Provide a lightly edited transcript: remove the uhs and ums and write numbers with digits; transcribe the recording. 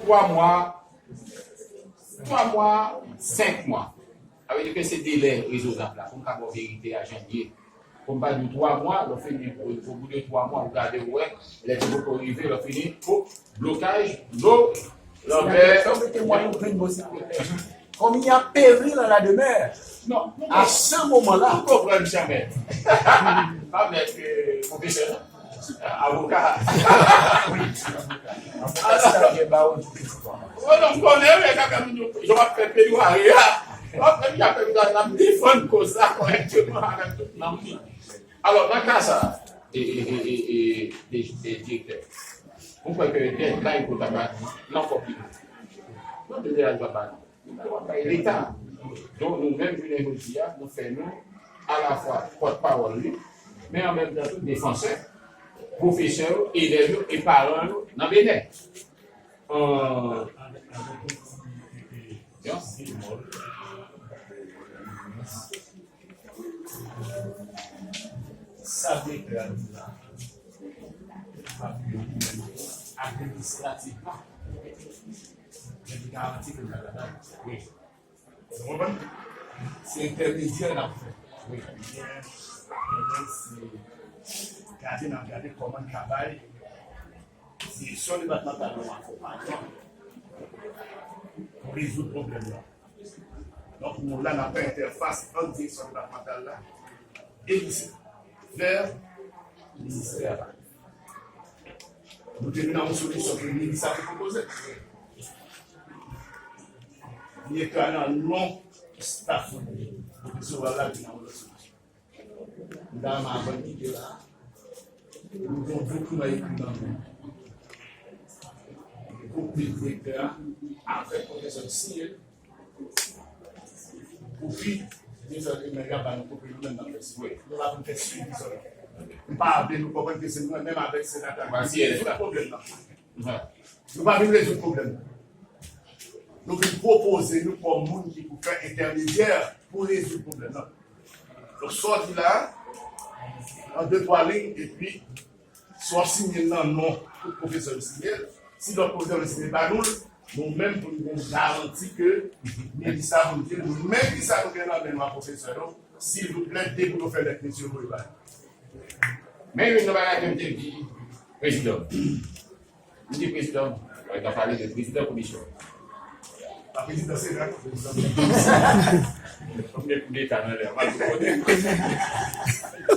3 mois, 5 mois. Ça veut dire que c'est délai raisonnable. Pour avoir vérité à janvier. Comme pas de 3 mois, on finit au bout de 3 mois, on regarde ouais, les gens vont arriver, on finit au blocage d'eau. Comme il y a péril dans la demeure, non, à ce moment-là, on ne comprend jamais. Pas être professionnel, avocat. On connaît, mais quand je vais faire payer à rien. Il y a quelqu'un qui défend comme ça correctement avec toute la vie. Alors, dans le cas ça, et directeur, on peut que là, il faut tabac, non, faut plus. Non, de l'État. Donc, nous-mêmes, nous faisons à la fois porte-parole, mais en même temps, défenseurs, professeurs, élèves et parents dans le Bénin. Ça déclare administrativement. Je garantis que oui. C'est intermédiaire en fait. Oui. C'est garder comment on travaille. C'est sur le département d'accompagnement pour résoudre le problème là. Donc, nous là, n'a pas interface entre direction départementale là et lycée vers le ministère. Nous terminons une solution que le ministère a proposée. Il y a un long staff pour que ce soit là qui n'a pas de solution. Dans ma bonne idée là, nous avons beaucoup d'écrits dans nous. Beaucoup de directeurs, après le professeur Siel, pour puis, nous avons fait un peu de temps. Nous avons fait suivi ça. Nous parlons, nous comprenons que c'est nous-mêmes avec ces sénateurs. C'est le problème là. Nous ne pouvons pas résoudre le problème. Nous voulons proposer, nous, comme monde qui peut faire intermédiaire pour résoudre le problème là. Donc, sorti là, en 2-3 lignes, et puis, soit signé non, non, pour le professeur signé. Si le professeur ne signe pas nous-mêmes, pour nous garantir que Mélissa vous dit, nous-mêmes qui savons que nous avons professeur, s'il vous plaît, dès que nous faisons les questions, vous le mais nous avons dit président. Nous dit président, on a parlé de président de commission. La présidence, c'est là. Comme les coups d'État dans l'air.